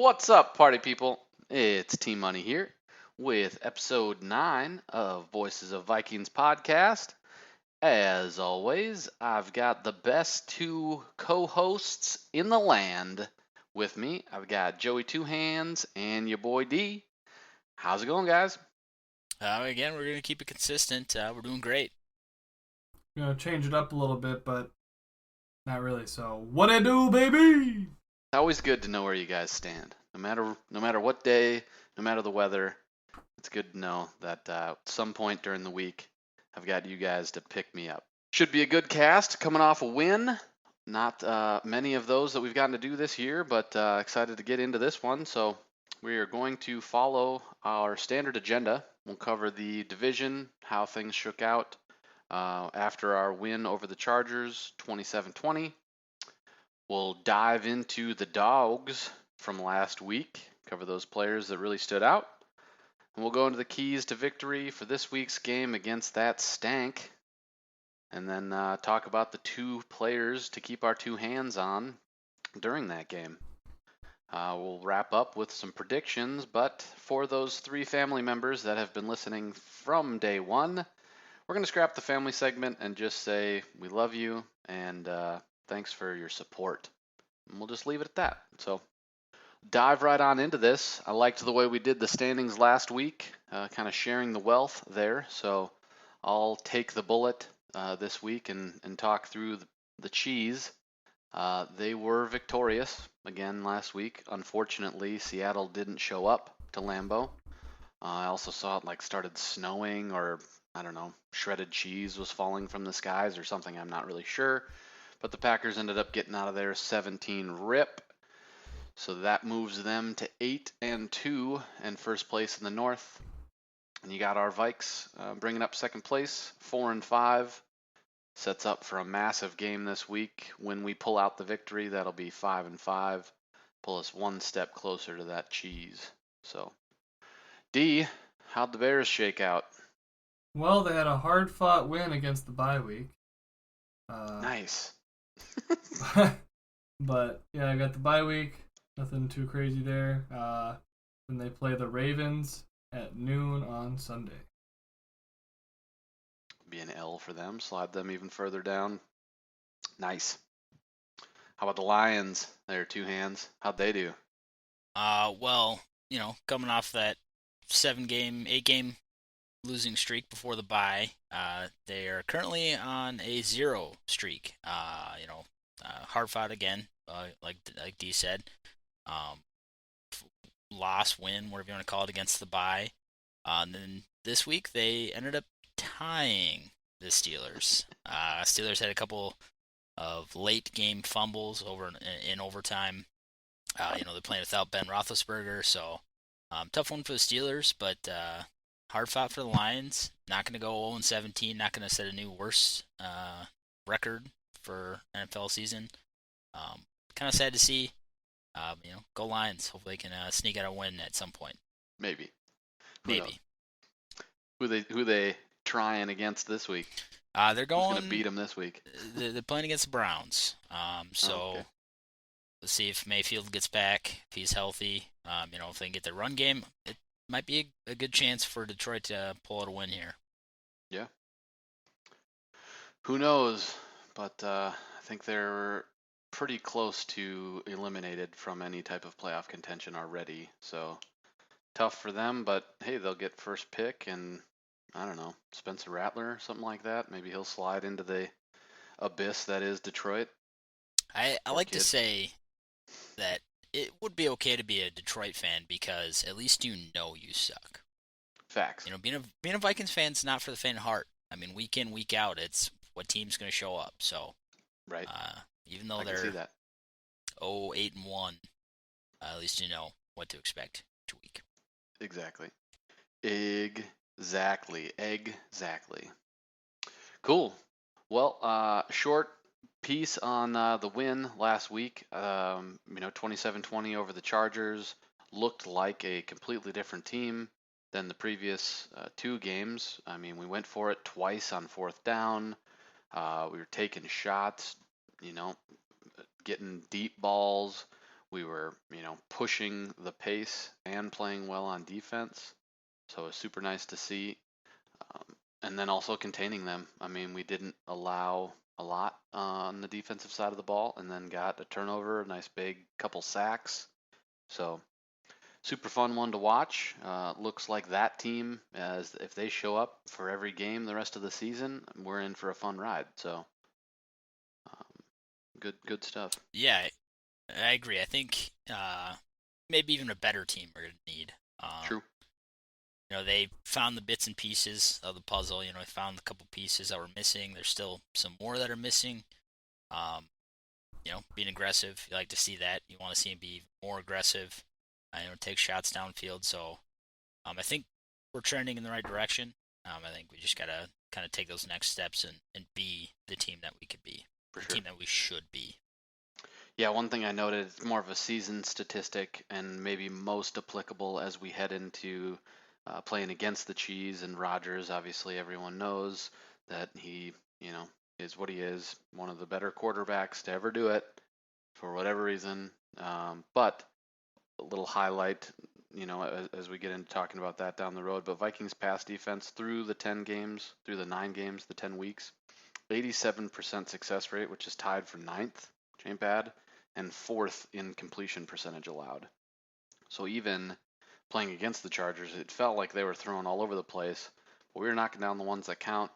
What's up, party people? It's Team Money here with episode 9 of Voices of Vikings podcast. As always, I've got the best two co-hosts in the land with me. I've got Joey Two Hands and your boy D. How's it going, guys? Again, we're going to keep it consistent. We're doing great. Change it up a little bit, but not really. So, what it do, baby? It's always good to know where you guys stand. No matter what day, no matter the weather, it's good to know that at some point during the week, I've got you guys to pick me up. Should be a good cast coming off a win. Not many of those that we've gotten to do this year, but excited to get into this one. So we are going to follow our standard agenda. We'll cover the division, how things shook out after our win over the Chargers, 27-20. We'll dive into the dogs from last week, cover those players that really stood out. And we'll go into the keys to victory for this week's game against that stank. And then talk about the two players to keep our two hands on during that game. We'll wrap up with some predictions, but for those three family members that have been listening from day one, we're going to scrap the family segment and just say we love you and thanks for your support. And we'll just leave it at that. So dive right on into this. I liked the way we did the standings last week, kind of sharing the wealth there. So I'll take the bullet this week and talk through the cheese. They were victorious again last week. Unfortunately, Seattle didn't show up to Lambeau. I also saw it started snowing, or I don't know, shredded cheese was falling from the skies or something. I'm not really sure. But the Packers ended up getting out of there 17 rip. So that moves them to 8-2 and first place in the North. And you got our Vikes bringing up second place, 4-5. Sets up for a massive game this week. When we pull out the victory, that'll be 5-5. Pull us one step closer to that cheese. So, D, how'd the Bears shake out? Well, they had a hard-fought win against the bye week. Nice. But yeah, I got the bye week. Nothing too crazy there. Then they play the Ravens at noon on Sunday. Be an L for them. Slide them even further down. Nice. How about the Lions? There, Two Hands. How'd they do? Well, coming off that 8-game losing streak before the bye, they are currently on a 0 streak. Hard fought again, like D said. Loss, win, whatever you want to call it, against the bye. And then this week they ended up tying the Steelers. Steelers had a couple of late game fumbles over in overtime. They're playing without Ben Roethlisberger, so tough one for the Steelers, but hard fought for the Lions. Not going to go 0-17. Not going to set a new worst record for NFL season. Kind of sad to see. Go Lions. Hopefully they can sneak out a win at some point. Maybe. Maybe. Who they trying against this week? They're going. Who's gonna beat them this week? They're playing against the Browns. Okay. Let's see if Mayfield gets back, if he's healthy. If they can get their run game, it might be a good chance for Detroit to pull out a win here. Yeah. Who knows? But I think they're pretty close to eliminated from any type of playoff contention already. So tough for them, but hey, they'll get first pick and I don't know, Spencer Rattler, something like that. Maybe he'll slide into the abyss that is Detroit. I like to say that it would be okay to be a Detroit fan because at least you suck. Facts. Being a Vikings fan is not for the faint of heart. I mean, week in, week out, it's what team's going to show up. So, right. Even though I they're can see that. 8-1, at least you know what to expect each week. Exactly. Cool. Well, short piece on the win last week. 27-20 over the Chargers. Looked like a completely different team than the previous two games. I mean, we went for it twice on fourth down. We were taking shots, getting deep balls. We were, pushing the pace and playing well on defense. So it was super nice to see. And then also containing them. I mean, we didn't allow a lot on the defensive side of the ball, and then got a turnover, a nice big couple sacks. So super fun one to watch. Looks like that team, as if they show up for every game the rest of the season, we're in for a fun ride. So good stuff. Yeah, I agree. I think maybe even a better team we're going to need. True. They found the bits and pieces of the puzzle. They found a couple pieces that were missing. There's still some more that are missing. Being aggressive, you like to see that. You want to see him be more aggressive. Take shots downfield. So I think we're trending in the right direction. I think we just got to kind of take those next steps and be the team that we could be. For the sure. team that we should be. Yeah, one thing I noted, it's more of a season statistic and maybe most applicable as we head into playing against the Cheese and Rodgers. Obviously, everyone knows that he, is what he is, one of the better quarterbacks to ever do it for whatever reason. But a little highlight, as we get into talking about that down the road, but Vikings pass defense through the 10 games, through the 9 games, the 10 weeks, 87% success rate, which is tied for 9th, which ain't bad, and 4th in completion percentage allowed. So even playing against the Chargers, it felt like they were throwing all over the place, but we were knocking down the ones that count,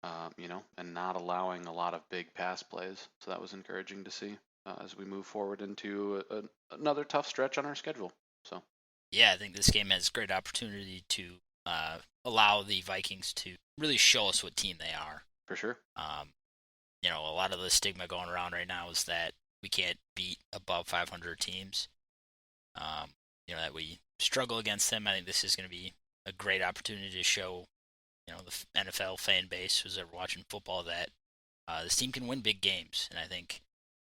and not allowing a lot of big pass plays. So that was encouraging to see as we move forward into another tough stretch on our schedule. So yeah, I think this game has great opportunity to allow the Vikings to really show us what team they are. For sure. A lot of the stigma going around right now is that we can't beat above 500 teams. That we struggle against them. I think this is going to be a great opportunity to show, the NFL fan base who's ever watching football that this team can win big games. And I think,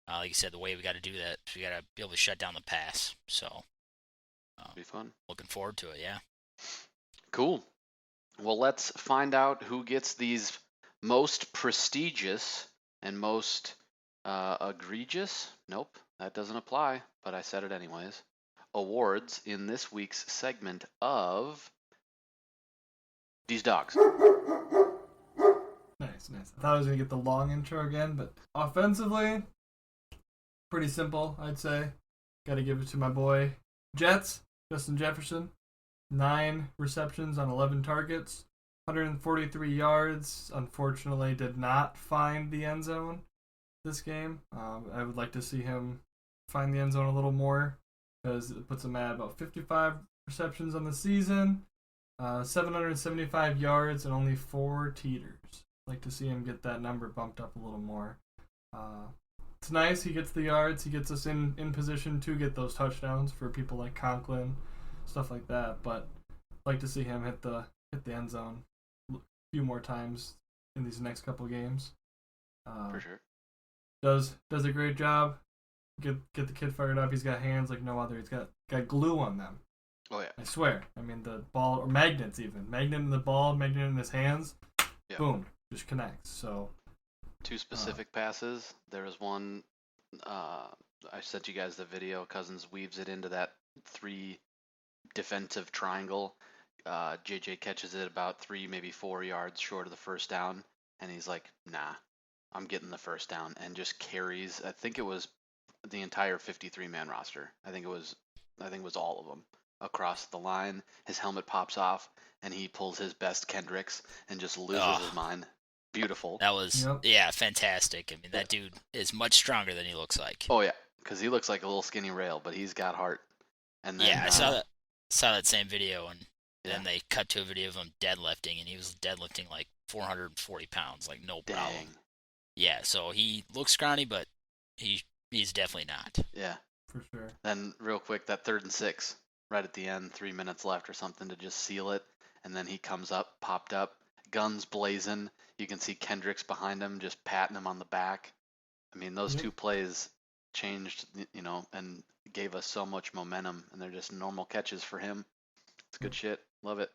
like you said, the way we got to do that is we got to be able to shut down the pass. So, be fun. Looking forward to it. Yeah. Cool. Well, let's find out who gets these most prestigious and most egregious. Nope, that doesn't apply, but I said it anyways. Awards in this week's segment of These Dogs. Nice. I thought I was going to get the long intro again, but offensively, pretty simple, I'd say. Got to give it to my boy Jets, Justin Jefferson. 9 receptions on 11 targets, 143 yards. Unfortunately, did not find the end zone this game. I would like to see him find the end zone a little more, because it puts him at about 55 receptions on the season, 775 yards, and only 4 teeters. I'd like to see him get that number bumped up a little more. It's nice. He gets the yards. He gets us in position to get those touchdowns for people like Conklin, stuff like that. But I'd like to see him hit the end zone a few more times in these next couple games. For sure. Does a great job. Get the kid fired up. He's got hands like no other. He's got glue on them. Oh yeah. I swear. I mean, the ball, or magnets even. Magnet in the ball, magnet in his hands. Yeah. Boom. Just connects. So 2 specific passes. There was one, I sent you guys the video. Cousins weaves it into that 3 defensive triangle. JJ catches it about 3, maybe 4 yards short of the first down, and he's like, nah, I'm getting the first down, and just carries, I think it was the entire 53-man roster. I think it was all of them across the line. His helmet pops off, and he pulls his best Kendricks and just loses his mind. Beautiful. That was, fantastic. I mean, that dude is much stronger than he looks like. Oh, yeah, because he looks like a little skinny rail, but he's got heart. And then, I saw that same video, and then they cut to a video of him deadlifting, and he was deadlifting like 440 pounds, like no problem. Dang. Yeah, so he looks scrawny, but he's definitely not. Yeah. for sure. Then real quick, that 3rd and 6, right at the end, 3 minutes left or something to just seal it. And then he comes up, popped up, guns blazing. You can see Kendricks behind him, just patting him on the back. I mean, those 2 plays changed, and gave us so much momentum. And they're just normal catches for him. It's good shit. Love it.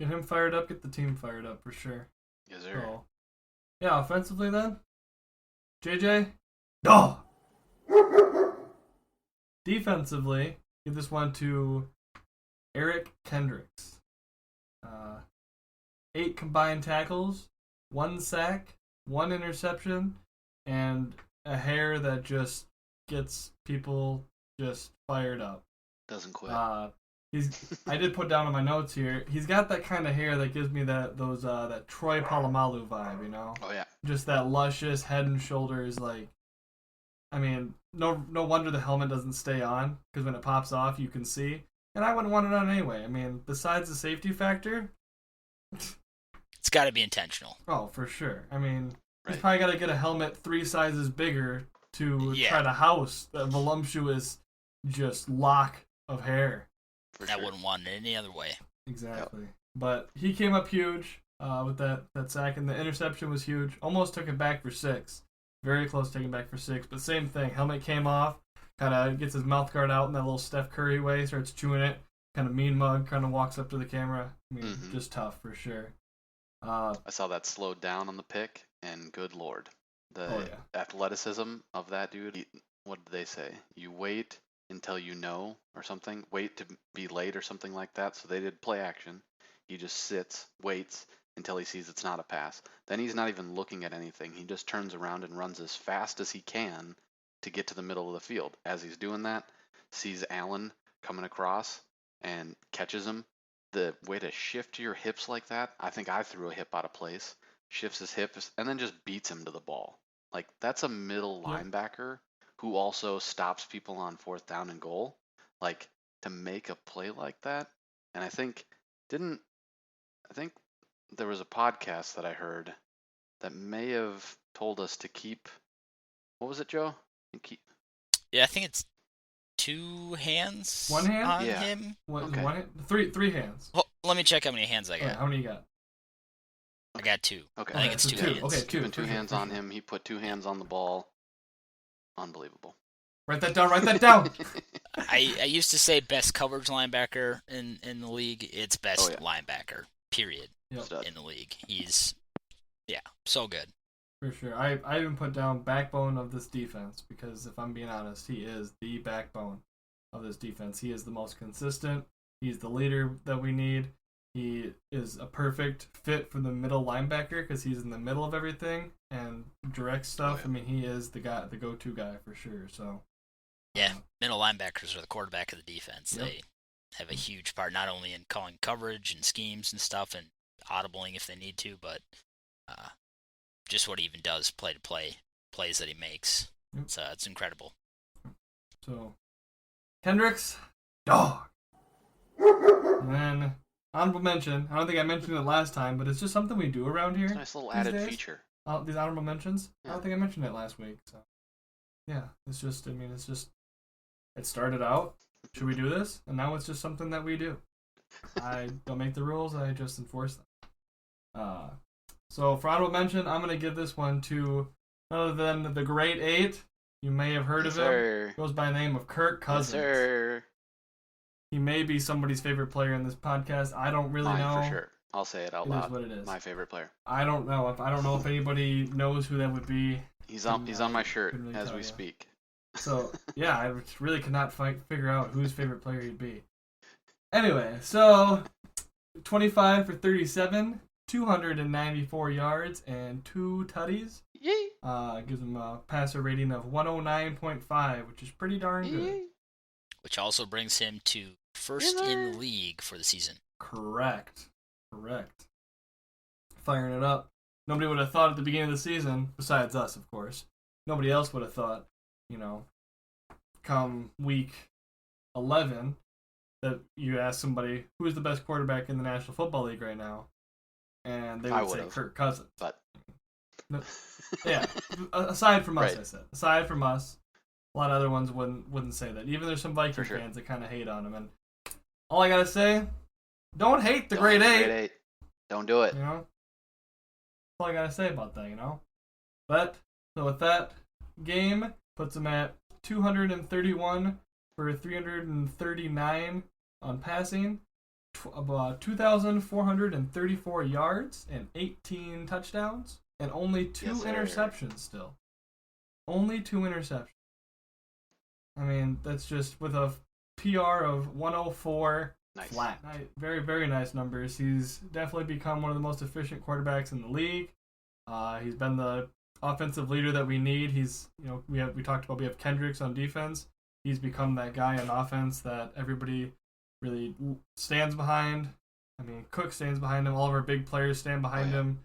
Get him fired up, get the team fired up for sure. Yes, sir. So, yeah, offensively then, JJ, dog. Defensively, give this one to Eric Kendricks. 8 combined tackles, 1 sack, 1 interception, and a hair that just gets people just fired up. Doesn't quit. I did put down in my notes here. He's got that kind of hair that gives me that Troy Polamalu vibe, you know? Oh yeah. Just that luscious head and shoulders. Like, I mean, no wonder the helmet doesn't stay on, because when it pops off, you can see. And I wouldn't want it on anyway. I mean, besides the safety factor, It's got to be intentional. oh, for sure. I mean, he's Right. probably got to get a helmet 3 sizes bigger to Yeah. try to house that voluptuous just lock of hair. For I sure. wouldn't want it any other way. Exactly. But he came up huge with that sack, and the interception was huge. Almost took it back for 6. Very close to taking it back for 6. But same thing. Helmet came off, kind of gets his mouth guard out in that little Steph Curry way, starts chewing it. Kind of mean mug, kind of walks up to the camera. I mean, Mhm. just tough for sure. I saw that slowed down on the pick, and good lord, the Oh, yeah. athleticism of that dude. What did they say? You wait until you know, or something. Wait to be late, or something like that. So they did play action. He just sits, waits until he sees it's not a pass. Then he's not even looking at anything. He just turns around and runs as fast as he can to get to the middle of the field. As he's doing that, sees Allen coming across and catches him. The way to shift your hips like that, I think I threw a hip out of place, shifts his hips, and then just beats him to the ball. Like, that's a middle Yep. linebacker who also stops people on 4th down and goal. Like, to make a play like that, and I think there was a podcast that I heard that may have told us to keep, what was it, Joe? Yeah, I think it's 2 hands One hand? on Yeah. him. What, Okay. Three hands. Well, let me check how many hands I Okay, got. how many you got? I got 2. Okay. I think it's so 2 two. hands. Okay, two. Keeping 2 for sure, hands for on sure. him. He put 2 hands on the ball. Unbelievable. Write that down. Write that down. I used to say best coverage linebacker in the league. It's best Oh, yeah. linebacker, period, Yep. Stud. in the league. He's, so good. For sure. I even put down backbone of this defense, because if I'm being honest, he is the backbone of this defense. He is the most consistent. He's the leader that we need. He is a perfect fit for the middle linebacker, because he's in the middle of everything and direct stuff. Oh, yeah. I mean, he is the go-to guy for sure. So Yeah, middle linebackers are the quarterback of the defense. Yep. They have a huge part, not only in calling coverage and schemes and stuff and audibling if they need to, but just what he even does play to play, plays that he makes. Yep. So it's incredible. So, Kendricks, dog. And then, honorable mention. I don't think I mentioned it last time, but it's just something we do around here. It's a nice little these added days. feature. These honorable mentions. I Yeah. don't think I mentioned it last week. So, yeah, it started out, should we do this? And now it's just something that we do. I don't make the rules, I just enforce them. So for honorable mention, I'm going to give this one to none other than the Great 8. You may have heard Yes, of him. sir. Goes by the name of Kirk Yes, Cousins. sir. He may be somebody's favorite player in this podcast. I don't really Mine, know. for sure. I'll say it out It loud. is what it is. My favorite player. I don't know if anybody knows who that would be. He's on my shirt couldn't really as tell we ya. speak. So, yeah, I really could not figure out whose favorite player he'd be. Anyway, so 25 for 37, 294 yards, and 2 tutties. Yay! Gives him a passer rating of 109.5, which is pretty darn good. Yay! Which also brings him to first in the league for the season. Correct. Firing it up. Nobody would have thought at the beginning of the season, besides us, of course. Nobody else would have thought, come week 11, that you ask somebody, who's the best quarterback in the National Football League right now? And they I would say would've. Kirk Cousins. But No, yeah, aside from us, Right. I said. Aside from us, a lot of other ones wouldn't say that. Even there's some Viking For sure. fans that kind of hate on him. And all I gotta say, don't hate the Don't Great hate Eight. Don't do it. That's all I gotta say about that. But so with that game, puts him at 231 for 339 on passing, about 2,434 yards and 18 touchdowns, and only 2 Yes, sir. interceptions still. Only 2 interceptions. I mean, that's just with a PR of 104 Nice. flat. Very, very nice numbers. He's definitely become one of the most efficient quarterbacks in the league. He's been the offensive leader that we need. He's, we talked about we have Kendricks on defense. He's become that guy on offense that everybody really stands behind. I mean, Cook stands behind him. All of our big players stand behind him.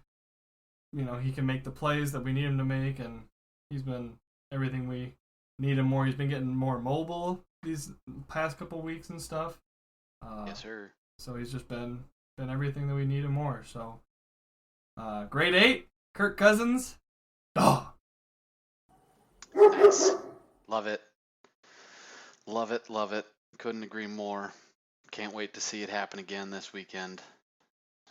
He can make the plays that we need him to make, and he's been everything we need him more. He's been getting more mobile these past couple weeks and stuff. Yes, sir. So he's just been everything that we need him more. So, grade 8, Kirk Cousins. Oh. Nice. Love it. Love it. Love it. Couldn't agree more. Can't wait to see it happen again this weekend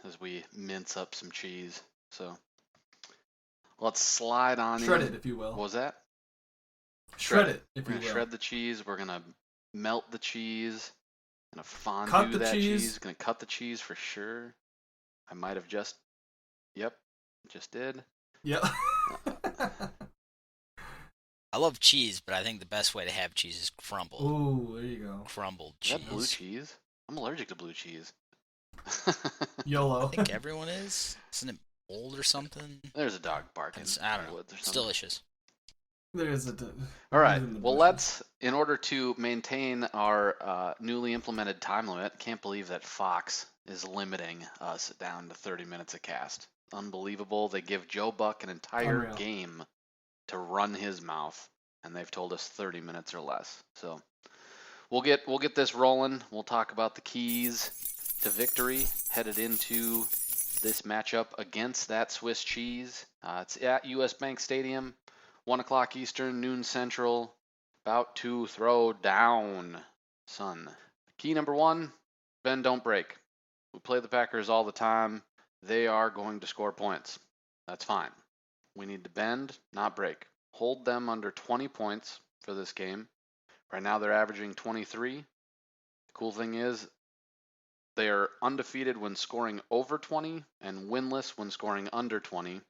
as we mince up some cheese. So let's slide on Shred in. it, if you will. What was that? Shred it, if We're you going to will. shred the cheese. We're going to melt the cheese. Going to fondue Cut the that cheese. Going to cut the cheese for sure. I might have just did. Yep. I love cheese, but I think the best way to have cheese is crumbled. Ooh, there you go. Crumbled Is cheese. that blue cheese? I'm allergic to blue cheese. YOLO. I think everyone is. Isn't it old or something? There's a dog barking. I don't in the know. woods or It's something. delicious. There is All right. in the Well, bushes. in order to maintain our newly implemented time limit, can't believe that Fox is limiting us down to 30 minutes a cast. Unbelievable. They give Joe Buck an entire Unreal. game to run his mouth, and they've told us 30 minutes or less. So we'll get this rolling. We'll talk about the keys to victory headed into this matchup against that Swiss cheese. It's at US Bank Stadium. 1 o'clock Eastern, noon Central, about to throw down, son. Key number 1, bend, don't break. We play the Packers all the time. They are going to score points. That's fine. We need to bend, not break. Hold them under 20 points for this game. Right now they're averaging 23. The cool thing is they are undefeated when scoring over 20 and winless when scoring under 20.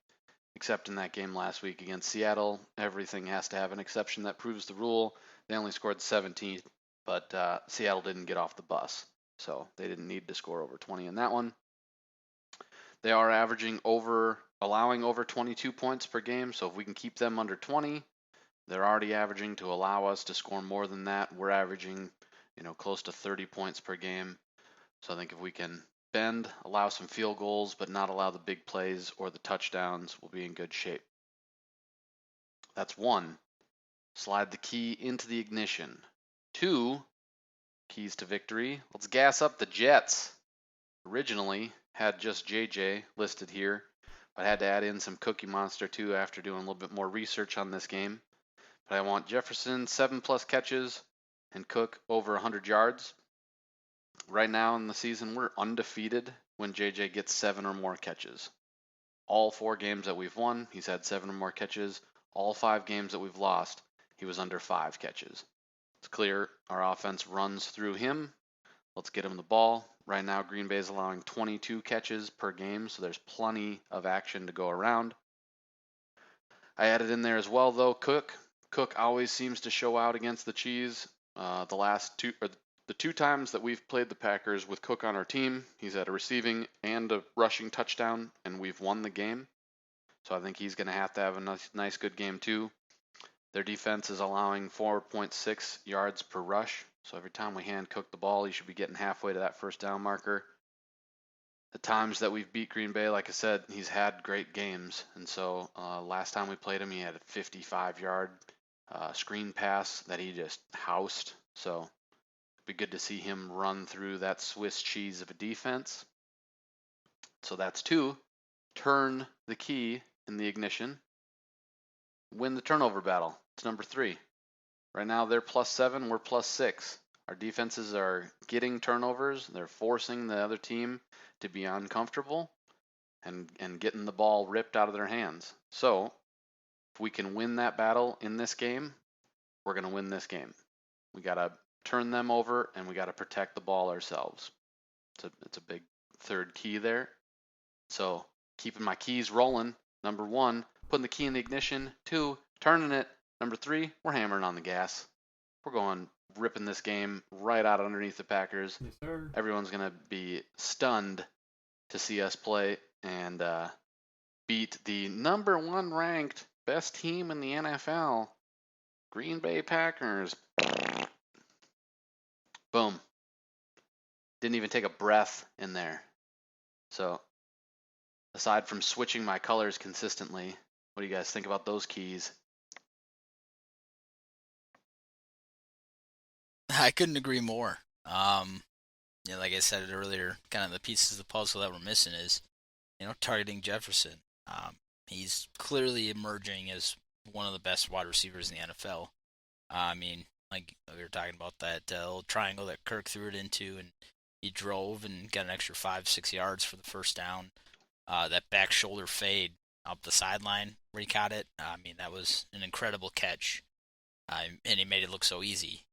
Except in that game last week against Seattle, everything has to have an exception that proves the rule. They only scored 17, but Seattle didn't get off the bus, so they didn't need to score over 20 in that one. They are allowing over 22 points per game, so if we can keep them under 20, they're already averaging to allow us to score more than that. We're averaging, close to 30 points per game. So I think if we can bend, allow some field goals, but not allow the big plays or the touchdowns, we'll be in good shape. That's 1. Slide the key into the ignition. 2, keys to victory. Let's gas up the Jets. Originally had just JJ listed here, but I had to add in some Cookie Monster too after doing a little bit more research on this game. But I want Jefferson 7+ catches and Cook over 100 yards. Right now in the season, we're undefeated when JJ gets 7 or more catches. All 4 games that we've won, he's had 7 or more catches. All 5 games that we've lost, he was under 5 catches. It's clear our offense runs through him. Let's get him the ball. Right now, Green Bay is allowing 22 catches per game, so there's plenty of action to go around. I added in there as well, though, Cook. Cook always seems to show out against the cheese. The 2 times that we've played the Packers with Cook on our team, he's had a receiving and a rushing touchdown, and we've won the game. So I think he's going to have a nice good game too. Their defense is allowing 4.6 yards per rush. So every time we hand Cook the ball, he should be getting halfway to that first down marker. The times that we've beat Green Bay, like I said, he's had great games. And so last time we played him, he had a 55-yard screen pass that he just housed. So be good to see him run through that Swiss cheese of a defense. So that's 2. Turn the key in the ignition. Win the turnover battle. It's number 3. Right now they're +7, we're +6. Our defenses are getting turnovers. They're forcing the other team to be uncomfortable and getting the ball ripped out of their hands. So if we can win that battle in this game, we're going to win this game. We got to turn them over, and we got to protect the ball ourselves. It's a big 3rd key there. So keeping my keys rolling. Number 1, putting the key in the ignition. 2, turning it. Number 3, we're hammering on the gas. We're going ripping this game right out underneath the Packers. Yes, sir. Everyone's going to be stunned to see us play and beat the number 1 ranked best team in the NFL, Green Bay Packers. Boom. Didn't even take a breath in there. So, aside from switching my colors consistently, what do you guys think about those keys? I couldn't agree more. Like I said earlier, kind of the pieces of the puzzle that we're missing is, targeting Jefferson. He's clearly emerging as one of the best wide receivers in the NFL. Like we were talking about that little triangle that Kirk threw it into, and he drove and got an extra 5-6 yards for the first down. That back shoulder fade up the sideline where he caught it. That was an incredible catch, and he made it look so easy.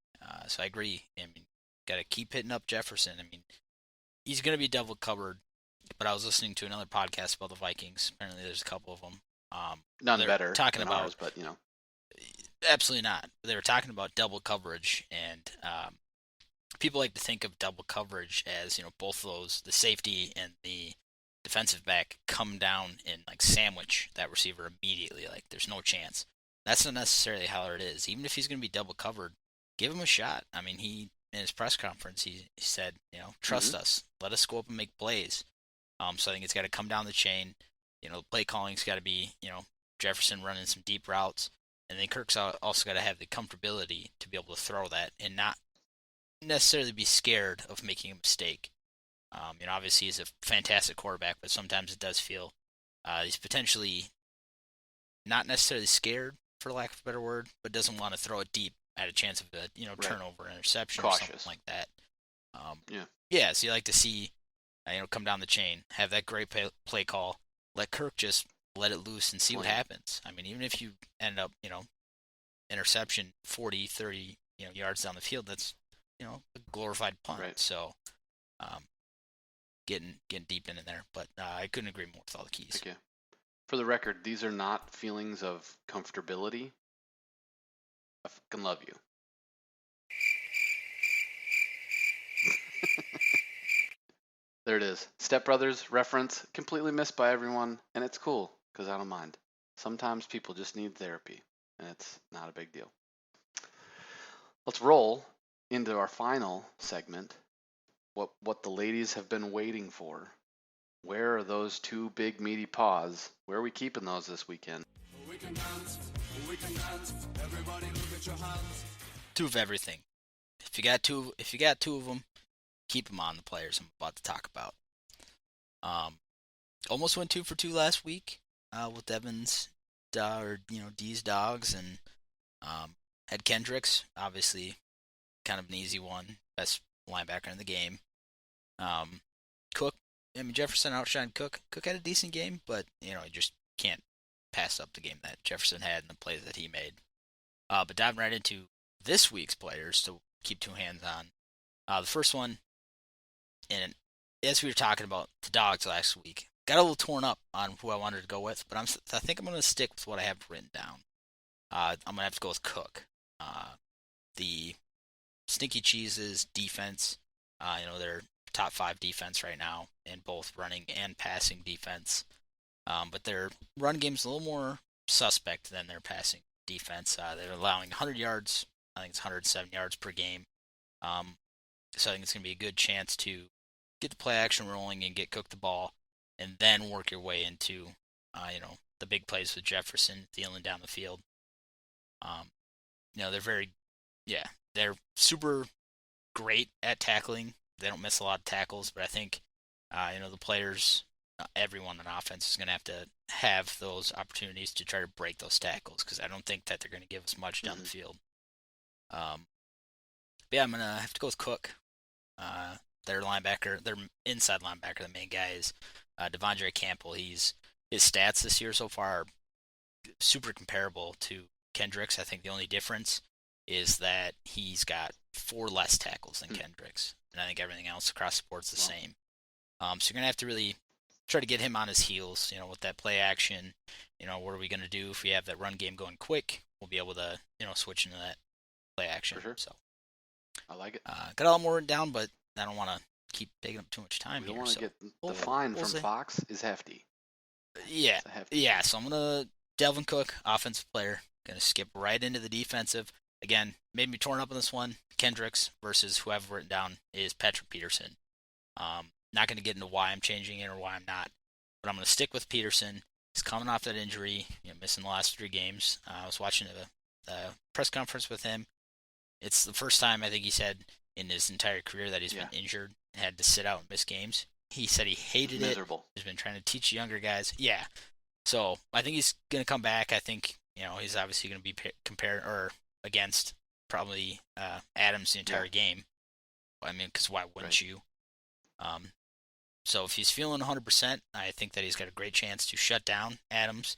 So I agree. Got to keep hitting up Jefferson. He's going to be double covered. But I was listening to another podcast about the Vikings. Apparently, there's a couple of them. None better talking than about ours, but absolutely not. They were talking about double coverage, and people like to think of double coverage as both of those, the safety and the defensive back, come down and like sandwich that receiver immediately. Like there's no chance. That's not necessarily how it is. Even if he's going to be double covered, give him a shot. He in his press conference he said, trust us, let us go up and make plays. So I think it's got to come down the chain. The play calling's got to be, Jefferson running some deep routes, and then Kirk's also got to have the comfortability to be able to throw that and not necessarily be scared of making a mistake. Obviously he's a fantastic quarterback, but sometimes it does feel he's potentially not necessarily scared, for lack of a better word, but doesn't want to throw it deep at a chance of a turnover, interception, cautious, or something like that. Yeah. So you like to see come down the chain, have that great play call, let Kirk just let it loose and see what happens. Even if you end up interception 40, 30 yards down the field, that's a glorified punt. Right. So getting deep in there, but I couldn't agree more with all the keys. Okay. For the record, these are not feelings of comfortability. I fucking love you. There it is. Step Brothers reference, completely missed by everyone, and it's cool, because I don't mind. Sometimes people just need therapy, and it's not a big deal. Let's roll into our final segment, what the ladies have been waiting for. Where are those 2 big meaty paws? Where are we keeping those this weekend? We can dance, everybody look at your hands. 2 of everything. If you got two of them, keep them on the players I'm about to talk about. Almost went 2 for 2 last week with Evans, D's dogs, and had Kendricks, obviously kind of an easy one, best linebacker in the game. Cook, Jefferson outshined Cook. Cook had a decent game, but you just can't pass up the game that Jefferson had and the plays that he made. But diving right into this week's players to keep 2 hands on. The first one, and as we were talking about the dogs last week, got a little torn up on who I wanted to go with, but I think I'm going to stick with what I have written down. I'm going to have to go with Cook. The Stinky Cheese's defense, they're top 5 defense right now in both running and passing defense. But their run game's a little more suspect than their passing defense. They're allowing 100 yards. I think it's 107 yards per game. So I think it's going to be a good chance to get the play action rolling and get Cook the ball, and then work your way into, the big plays with Jefferson, Thielen down the field. They're super great at tackling. They don't miss a lot of tackles, but I think, the players, everyone on offense is going to have those opportunities to try to break those tackles, because I don't think that they're going to give us much down the field. I'm going to have to go with Cook. Their linebacker, their inside linebacker, the main guy is Devondre Campbell. His stats this year so far are super comparable to Kendricks. I think the only difference is that he's got 4 less tackles than Kendricks, and I think everything else across the board's the same. So you're going to have to really try to get him on his heels, with that play action. What are we going to do if we have that run game going quick? We'll be able to, switch into that play action. For sure. So I like it. got a lot more written down, but I don't want to keep taking up too much time We don't here. want to So get the fine we'll from see. Fox is hefty. Yeah, It's a hefty yeah. So I'm gonna Delvin Cook, offensive player. Gonna skip right into the defensive. Again, made me torn up on this one. Kendricks versus whoever written down is Patrick Peterson. Not gonna get into why I'm changing it or why I'm not, but I'm gonna stick with Peterson. He's coming off that injury, missing the last 3 games. I was watching a press conference with him. It's the first time I think he said in his entire career that he's been injured, had to sit out and miss games. He said he hated it. Miserable. He's been trying to teach younger guys. Yeah. So I think he's going to come back. I think, he's obviously going to be compared or against probably Adams the entire game. I mean, because why wouldn't you? So if he's feeling 100%, I think that he's got a great chance to shut down Adams.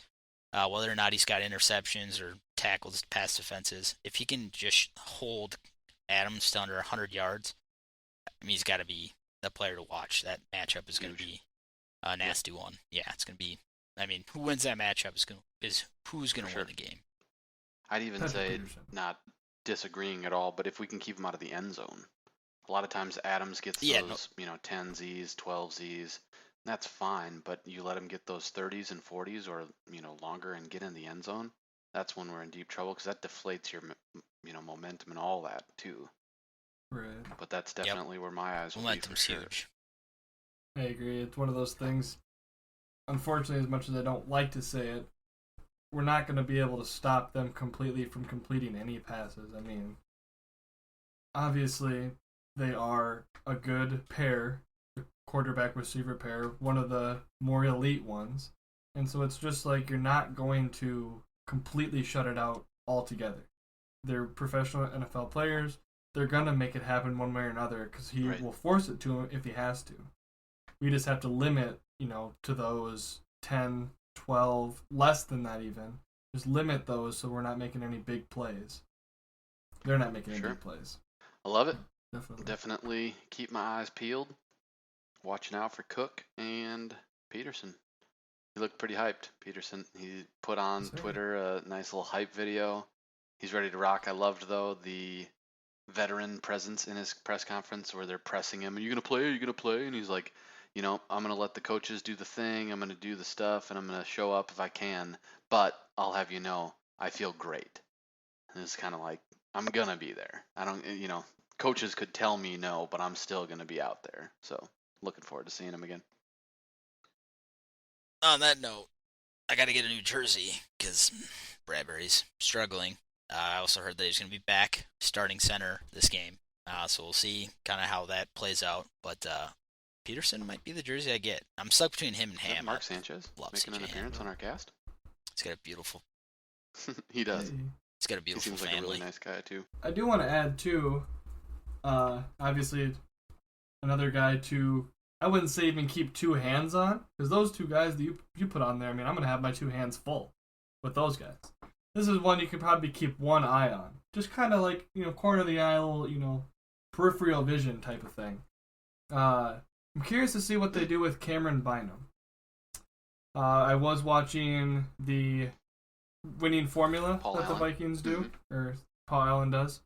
Whether or not he's got interceptions or tackles, pass defenses, if he can just hold Adams to under 100 yards, I mean, he's got to be the player to watch. That matchup is going to be a nasty one. Yeah, it's going to be. I mean, who wins that matchup is who's going to win the game. I'd even say, not disagreeing at all, but if we can keep him out of the end zone. A lot of times Adams gets those, 10 Zs, 12 Zs. That's fine, but you let him get those 30s and 40s or, longer and get in the end zone. That's when we're in deep trouble because that deflates your, momentum and all that too. Right. But that's definitely where my eyes will be for sure. Huge. I agree. It's one of those things. Unfortunately, as much as I don't like to say it, we're not going to be able to stop them completely from completing any passes. I mean, obviously, they are a good pair, the quarterback-receiver pair, one of the more elite ones. And so it's just like you're not going to completely shut it out altogether. They're professional NFL players. They're going to make it happen one way or another because he will force it to him if he has to. We just have to limit, to those 10, 12, less than that even. Just limit those so we're not making any big plays. They're not making any big plays. I love it. Definitely keep my eyes peeled. Watching out for Cook and Peterson. He looked pretty hyped, Peterson. He put on Twitter a nice little hype video. He's ready to rock. I loved, though, the veteran presence in his press conference where they're pressing him. Are you going to play? Are you going to play? And he's like, I'm going to let the coaches do the thing. I'm going to do the stuff, and I'm going to show up if I can. But I'll have you know, I feel great. And it's kind of like, I'm going to be there. I don't, coaches could tell me no, but I'm still going to be out there. So looking forward to seeing him again. On that note, I got to get a new jersey because Bradbury's struggling. I also heard that he's going to be back starting center this game. So we'll see kind of how that plays out. But Peterson might be the jersey I get. I'm stuck between him and Ham. Mark Sanchez making an appearance on our cast? He's got a beautiful... He does. He's got a beautiful family. He seems like a really nice guy, too. I do want to add, too, obviously, another guy to... I wouldn't say even keep 2 hands on, because those 2 guys that you put on there, I mean, I'm going to have my 2 hands full with those guys. This is one you can probably keep 1 eye on. Just kind of like, corner of the eye, peripheral vision type of thing. I'm curious to see what they do with Cameron Bynum. I was watching the winning formula the Vikings do, or Paul Allen does.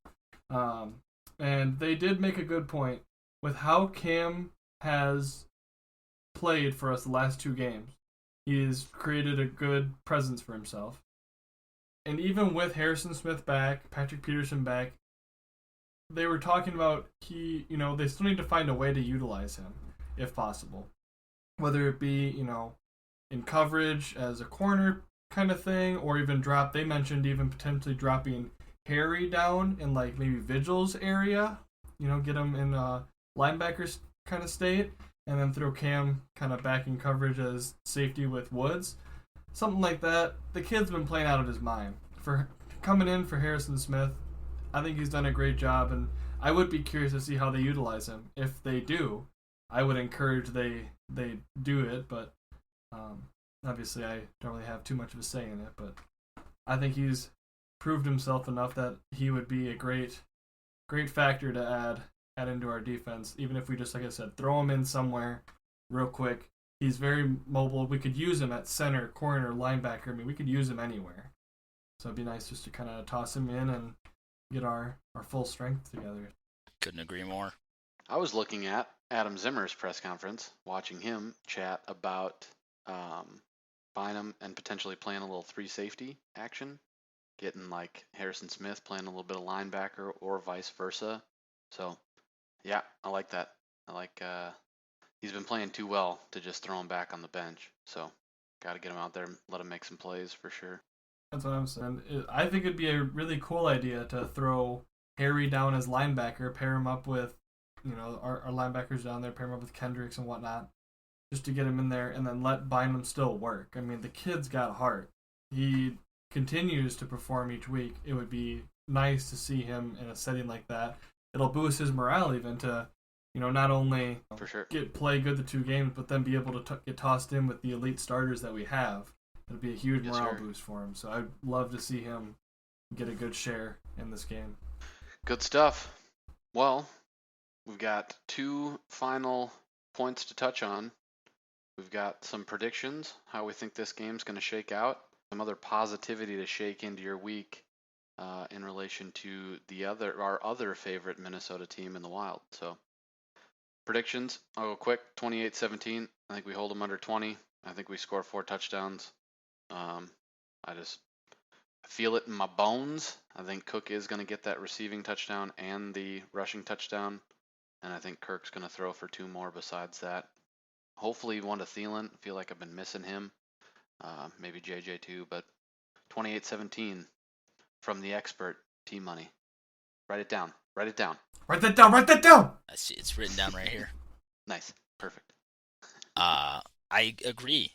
And they did make a good point with how Cam has played for us the last 2 games. He's created a good presence for himself. And even with Harrison Smith back, Patrick Peterson back, they were talking about they still need to find a way to utilize him, if possible. Whether it be, in coverage as a corner kind of thing, or even they mentioned even potentially dropping Harry down in like maybe Vigil's area, get him in linebackers kind of state, and then throw Cam kind of back in coverage as safety with Woods. Something like that. The kid's been playing out of his mind. For coming in for Harrison Smith, I think he's done a great job, and I would be curious to see how they utilize him. If they do, I would encourage they do it, but obviously I don't really have too much of a say in it, but I think he's proved himself enough that he would be a great factor to add into our defense, even if we just, like I said, throw him in somewhere real quick. He's very mobile. We could use him at center, corner, linebacker. I mean, we could use him anywhere. So it'd be nice just to kind of toss him in and get our full strength together. Couldn't agree more. I was looking at Adam Zimmer's press conference, watching him chat about Bynum and potentially playing a little 3 safety action, getting like Harrison Smith playing a little bit of linebacker or vice versa. So, yeah, I like that. I like he's been playing too well to just throw him back on the bench. So, got to get him out there and let him make some plays for sure. That's what I'm saying. I think it'd be a really cool idea to throw Harry down as linebacker, pair him up with, our linebackers down there, pair him up with Kendricks and whatnot, just to get him in there, and then let Bynum still work. I mean, the kid's got heart. He continues to perform each week. It would be nice to see him in a setting like that. It'll boost his morale even to, not only for sure play good the 2 games, but then be able to get tossed in with the elite starters that we have. It'd be a huge morale boost for him. So I'd love to see him get a good share in this game. Good stuff. Well, we've got 2 final points to touch on. We've got some predictions, how we think this game's going to shake out, some other positivity to shake into your week in relation to our other favorite Minnesota team in the Wild. So, predictions, I'll go quick, 28-17. I think we hold them under 20. I think we score 4 touchdowns. I feel it in my bones. I think Cook is going to get that receiving touchdown and the rushing touchdown. And I think Kirk's going to throw for 2 more besides that. Hopefully 1 to Thielen. I feel like I've been missing him. Maybe JJ too, but 28-17 from the expert, T-Money. Write it down. Write it down. Write that down. Write that down. It's written down right here. Nice. Perfect. I agree.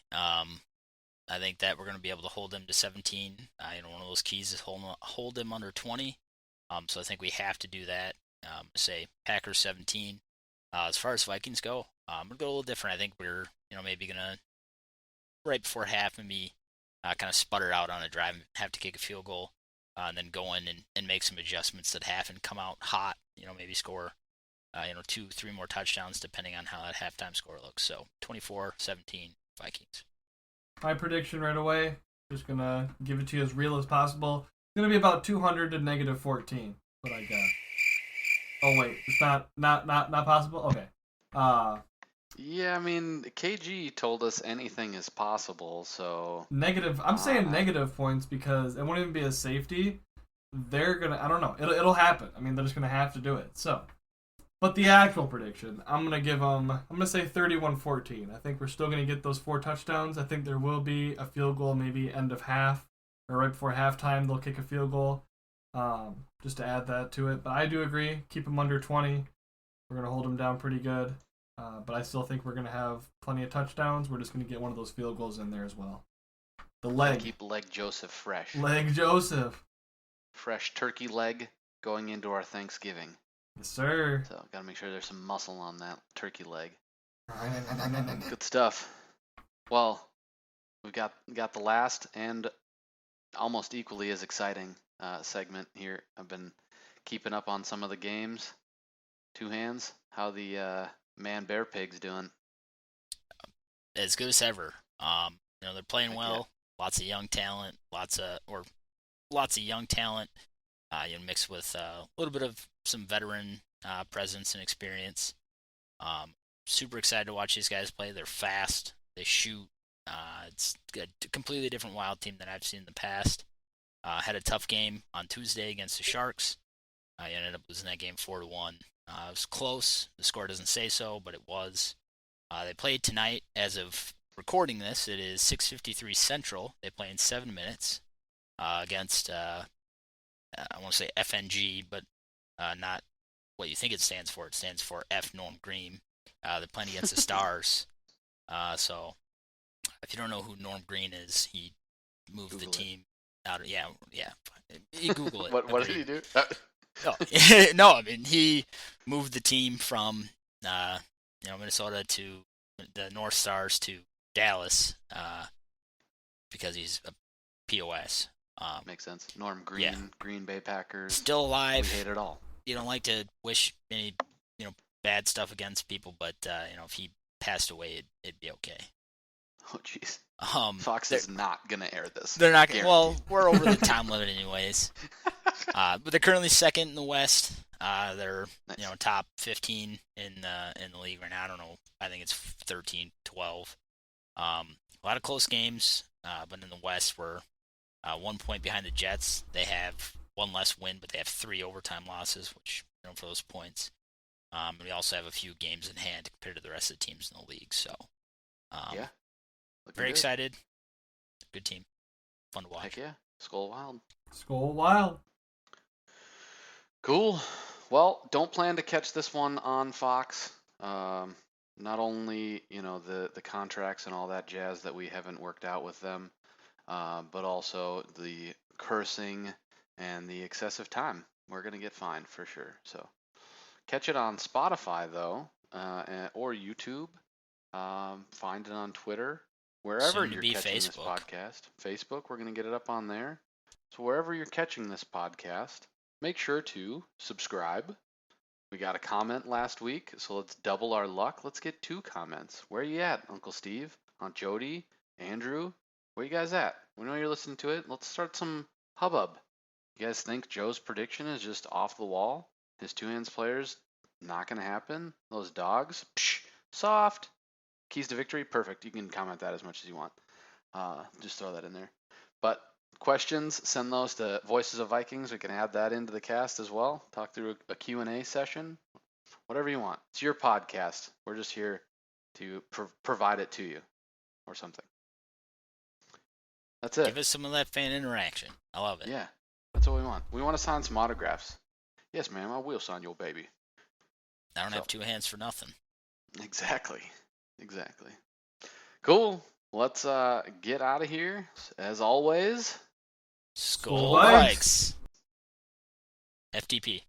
I think that we're going to be able to hold them to 17. One of those keys is hold them under 20. So I think we have to do that. Say Packers 17. As far as Vikings go, I'm going to go a little different. I think we're maybe going to, right before half, maybe kind of sputter out on a drive and have to kick a field goal, and then go in and make some adjustments at half and come out hot, maybe score 2-3 more touchdowns depending on how that halftime score looks. So 24-17 Vikings. My prediction right away, just going to give it to you as real as possible. It's going to be about 200 to negative 14. What I got. Oh wait, it's not possible? Okay. Yeah, I mean, KG told us anything is possible, so negative. I'm saying negative points because it won't even be a safety. They're gonna. I don't know. It'll happen. I mean, they're just gonna have to do it. So, but the actual prediction, I'm gonna give them. I'm gonna say 31-14. I think we're still gonna get those 4 touchdowns. I think there will be a field goal, maybe end of half or right before halftime. They'll kick a field goal. Just to add that to it. But I do agree. Keep them under 20. We're going to hold them down pretty good. But I still think we're going to have plenty of touchdowns. We're just going to get one of those field goals in there as well. The leg. Keep Leg Joseph fresh. Leg Joseph. Fresh turkey leg going into our Thanksgiving. Yes, sir. So got to make sure there's some muscle on that turkey leg. Good stuff. Well, we've got the last and almost equally as exciting segment here. I've been keeping up on some of the games. Two Hands, how the man Bear Pig's doing? As good as ever. They're playing well. Lots of young talent. Lots of young talent. Mixed with a little bit of some veteran presence and experience. Super excited to watch these guys play. They're fast. They shoot. It's a completely different Wild team than I've seen in the past. Had a tough game on Tuesday against the Sharks. I ended up losing that game 4-1. It was close. The score doesn't say so, but it was. They played tonight. As of recording this, it is 6:53 Central. They play in 7 minutes against, I want to say FNG, but not what you think it stands for. It stands for F. Norm Green. They're playing against the Stars. So if you don't know who Norm Green is, he moved Google the team out of, yeah. You Google it. What did he do? No, I mean, he moved the team from Minnesota to the North Stars to Dallas because he's a POS. Makes sense. Norm Green, yeah. Green Bay Packers. Still alive. We hate it all. You don't like to wish any bad stuff against people, but if he passed away, it'd be okay. Oh, jeez. Fox is not gonna air this. They're not. Guaranteed. Well, we're over the time limit anyways. But they're currently second in the West. They're Nice. top 15 in the league right now. I don't know. I think it's 13, 12. A lot of close games. But in the West, we're 1 point behind the Jets. They have one less win, but they have 3 overtime losses, which for those points. And we also have a few games in hand compared to the rest of the teams in the league. So, Yeah. Looking very good. excited. Good team. Fun to watch. Heck yeah. Skol Wild. Skol Wild. Cool. Well, don't plan to catch this one on Fox. Not only, the contracts and all that jazz that we haven't worked out with them, but also the cursing and the excessive time. We're going to get fined for sure. So catch it on Spotify, though, or YouTube. Find it on Twitter. Wherever Soon to you're be catching this Facebook. podcast. Facebook, we're going to get it up on there. So wherever you're catching this podcast, make sure to subscribe. We got a comment last week, so let's double our luck. Let's get 2 comments. Where you at, Uncle Steve? Aunt Jody? Andrew? Where you guys at? We know you're listening to it. Let's start some hubbub. You guys think Joe's prediction is just off the wall? His 2 hands players, not going to happen? Those dogs? Psh, soft. Keys to victory? Perfect. You can comment that as much as you want. Just throw that in there. But questions, send those to Voices of Vikings. We can add that into the cast as well. Talk through a Q&A session. Whatever you want. It's your podcast. We're just here to provide it to you or something. That's it. Give us some of that fan interaction. I love it. Yeah, that's what we want. We want to sign some autographs. Yes, ma'am, I will sign your baby. I don't So- have 2 hands for nothing. Exactly. Cool. Let's get out of here. As always, SKOL VIKES. VIKES. FTP.